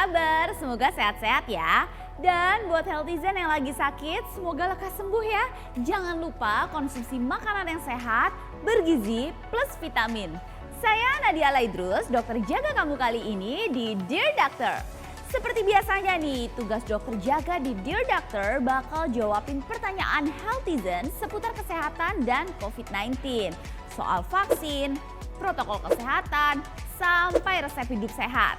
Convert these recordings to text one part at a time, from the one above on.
kabar? Semoga sehat-sehat ya. Dan buat healthizen yang lagi sakit, semoga lekas sembuh ya. Jangan lupa konsumsi makanan yang sehat, bergizi, plus vitamin. Saya Nadia Laidrus, dokter jaga kamu kali ini di Dear Doctor. Seperti biasanya nih, tugas dokter jaga di Dear Doctor bakal jawabin pertanyaan healthizen seputar kesehatan dan COVID-19. Soal vaksin, protokol kesehatan, sampai resep hidup sehat.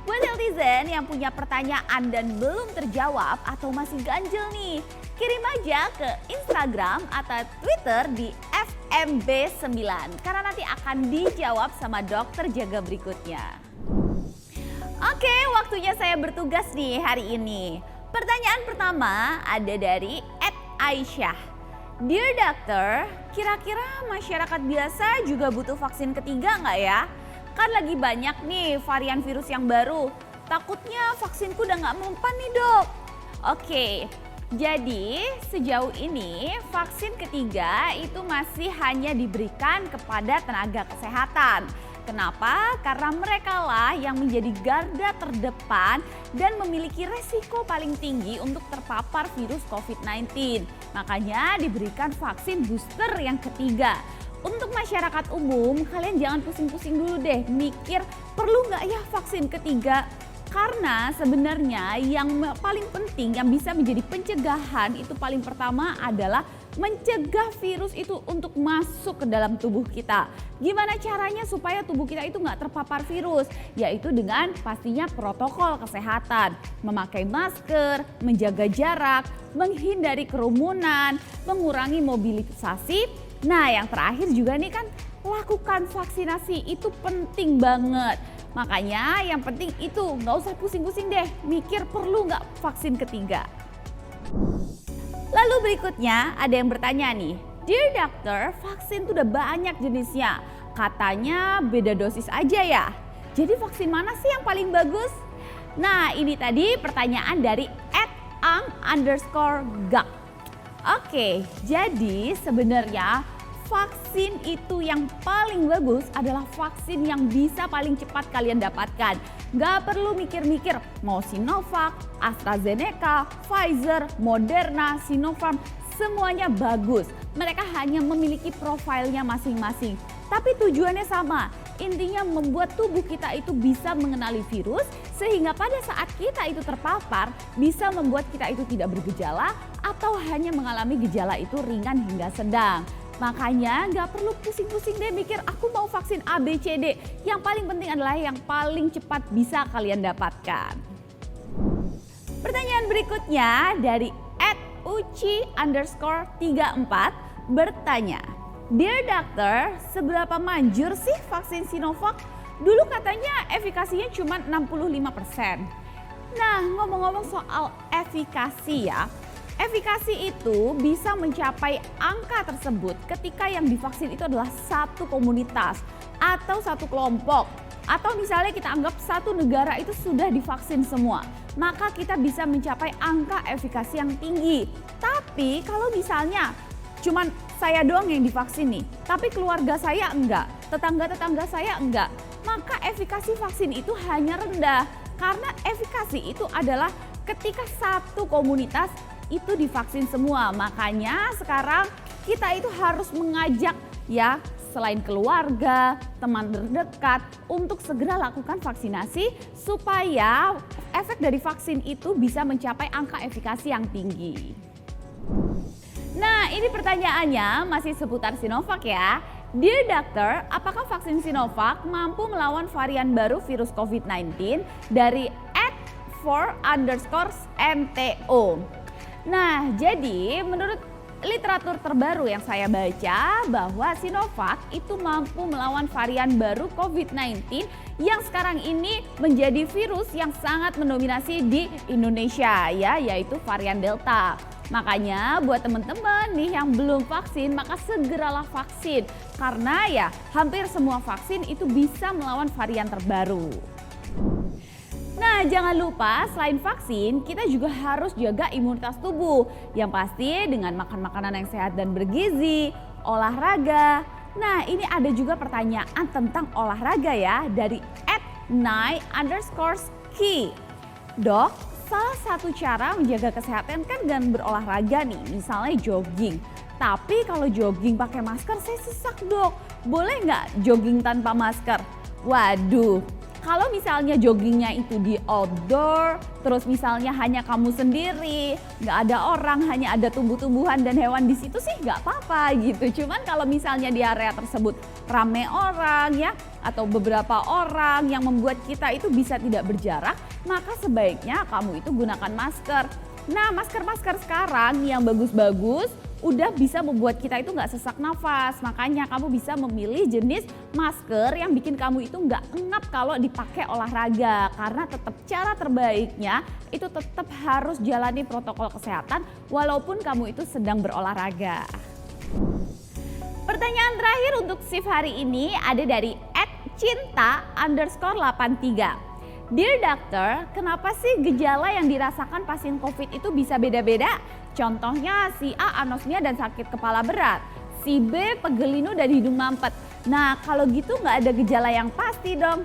Buat healthizen yang punya pertanyaan dan belum terjawab atau masih ganjel nih, kirim aja ke Instagram atau Twitter di FMB9 karena nanti akan dijawab sama dokter jaga berikutnya. Oke, waktunya saya bertugas nih hari ini. Pertanyaan pertama ada dari @Aisyah. Dear Doctor, kira-kira masyarakat biasa juga butuh vaksin ketiga nggak ya? Kan lagi banyak nih varian virus yang baru. Takutnya vaksinku udah nggak mempan nih dok. Oke, jadi sejauh ini vaksin ketiga itu masih hanya diberikan kepada tenaga kesehatan. Kenapa? Karena mereka lah yang menjadi garda terdepan dan memiliki resiko paling tinggi untuk terpapar virus COVID-19. Makanya diberikan vaksin booster yang ketiga. Untuk masyarakat umum, kalian jangan pusing-pusing dulu deh mikir perlu nggak ya vaksin ketiga. Karena sebenarnya yang paling penting yang bisa menjadi pencegahan itu paling pertama adalah mencegah virus itu untuk masuk ke dalam tubuh kita. Gimana caranya supaya tubuh kita itu nggak terpapar virus? Yaitu dengan pastinya protokol kesehatan. Memakai masker, menjaga jarak, menghindari kerumunan, mengurangi mobilisasi. Nah yang terakhir juga nih kan lakukan vaksinasi itu penting banget. Makanya yang penting itu nggak usah pusing-pusing deh mikir perlu nggak vaksin ketiga. Lalu berikutnya ada yang bertanya nih, Dear Doctor, vaksin tuh udah banyak jenisnya. Katanya beda dosis aja ya. Jadi vaksin mana sih yang paling bagus? Nah ini tadi pertanyaan dari @ang_gak. Oke, jadi sebenarnya vaksin itu yang paling bagus adalah vaksin yang bisa paling cepat kalian dapatkan. Gak perlu mikir-mikir mau Sinovac, AstraZeneca, Pfizer, Moderna, Sinopharm, semuanya bagus. Mereka hanya memiliki profilnya masing-masing. Tapi tujuannya sama, intinya membuat tubuh kita itu bisa mengenali virus sehingga pada saat kita itu terpapar bisa membuat kita itu tidak bergejala atau hanya mengalami gejala itu ringan hingga sedang. Makanya nggak perlu pusing-pusing deh mikir aku mau vaksin A, B, C, D. Yang paling penting adalah yang paling cepat bisa kalian dapatkan. Pertanyaan berikutnya dari @uci_34 bertanya, Dear Doctor, seberapa manjur sih vaksin Sinovac? Dulu katanya efikasinya cuma 65%. Nah ngomong-ngomong soal efikasi ya. Efikasi itu bisa mencapai angka tersebut ketika yang divaksin itu adalah satu komunitas atau satu kelompok. Atau misalnya kita anggap satu negara itu sudah divaksin semua. Maka kita bisa mencapai angka efikasi yang tinggi. Tapi kalau misalnya cuman saya doang yang divaksin nih, tapi keluarga saya enggak, tetangga-tetangga saya enggak, maka efikasi vaksin itu hanya rendah. Karena efikasi itu adalah ketika satu komunitas itu divaksin semua. Makanya sekarang kita itu harus mengajak ya selain keluarga, teman terdekat untuk segera lakukan vaksinasi supaya efek dari vaksin itu bisa mencapai angka efikasi yang tinggi. Nah ini pertanyaannya masih seputar Sinovac ya. Dear Doctor, apakah vaksin Sinovac mampu melawan varian baru virus COVID-19 dari @4_NTO? Nah, jadi menurut literatur terbaru yang saya baca bahwa Sinovac itu mampu melawan varian baru COVID-19 yang sekarang ini menjadi virus yang sangat mendominasi di Indonesia ya, yaitu varian Delta. Makanya buat teman-teman nih yang belum vaksin maka segeralah vaksin karena ya hampir semua vaksin itu bisa melawan varian terbaru. Nah jangan lupa selain vaksin kita juga harus jaga imunitas tubuh. Yang pasti dengan makan makanan yang sehat dan bergizi, olahraga. Nah ini ada juga pertanyaan tentang olahraga ya dari @nai_key. Dok, salah satu cara menjaga kesehatan kan dengan berolahraga nih, misalnya jogging. Tapi kalau jogging pakai masker saya sesak dok, boleh nggak jogging tanpa masker? Waduh, kalau misalnya joggingnya itu di outdoor, terus misalnya hanya kamu sendiri, nggak ada orang, hanya ada tumbuh-tumbuhan dan hewan di situ sih nggak apa-apa gitu. Cuman kalau misalnya di area tersebut rame orang ya, atau beberapa orang yang membuat kita itu bisa tidak berjarak, maka sebaiknya kamu itu gunakan masker. Nah, masker-masker sekarang yang bagus-bagus udah bisa membuat kita itu nggak sesak nafas. Makanya kamu bisa memilih jenis masker yang bikin kamu itu nggak engap kalau dipakai olahraga. Karena tetap cara terbaiknya itu tetap harus jalani protokol kesehatan walaupun kamu itu sedang berolahraga. Pertanyaan terakhir untuk shift hari ini ada dari @cinta_83. Dear Doctor, kenapa sih gejala yang dirasakan pasien COVID itu bisa beda-beda? Contohnya si A anosmia dan sakit kepala berat, si B pegelinu dan hidung mampet. Nah kalau gitu nggak ada gejala yang pasti dong.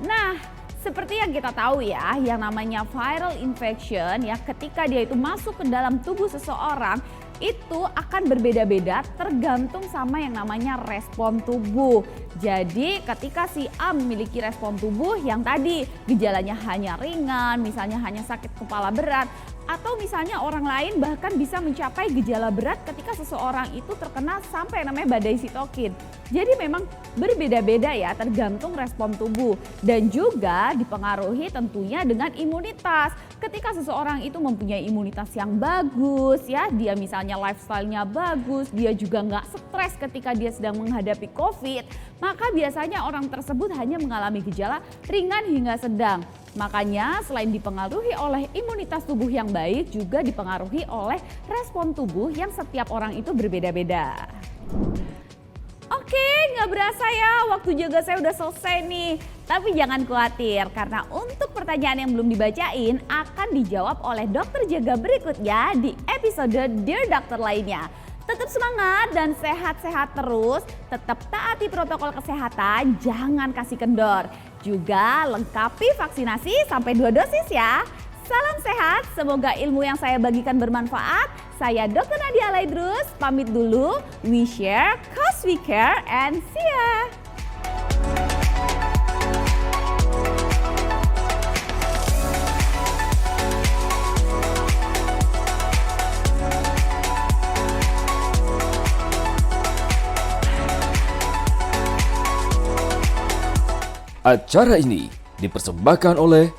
Nah seperti yang kita tahu ya, yang namanya viral infection ya ketika dia itu masuk ke dalam tubuh seseorang itu akan berbeda-beda tergantung sama yang namanya respon tubuh. Jadi ketika si A memiliki respon tubuh yang tadi gejalanya hanya ringan, misalnya hanya sakit kepala berat, atau misalnya orang lain bahkan bisa mencapai gejala berat ketika seseorang itu terkena sampai namanya badai sitokin. Jadi memang berbeda-beda ya tergantung respon tubuh dan juga dipengaruhi tentunya dengan imunitas. Ketika seseorang itu mempunyai imunitas yang bagus ya, dia misalnya lifestyle-nya bagus, dia juga nggak stres ketika dia sedang menghadapi COVID, maka biasanya orang tersebut hanya mengalami gejala ringan hingga sedang. Makanya selain dipengaruhi oleh imunitas tubuh yang baik, juga dipengaruhi oleh respon tubuh yang setiap orang itu berbeda-beda. Oke, nggak berasa ya waktu jaga saya udah selesai nih. Tapi jangan khawatir karena untuk pertanyaan yang belum dibacain akan dijawab oleh dokter jaga berikutnya di episode Dear Doctor lainnya. Tetap semangat dan sehat-sehat terus, tetap taati protokol kesehatan, jangan kasih kendor. Juga lengkapi vaksinasi sampai 2 dosis ya. Salam sehat, semoga ilmu yang saya bagikan bermanfaat. Saya Dr. Nadia Alaidrus, pamit dulu. We share, cause we care, and see ya. Acara ini dipersembahkan oleh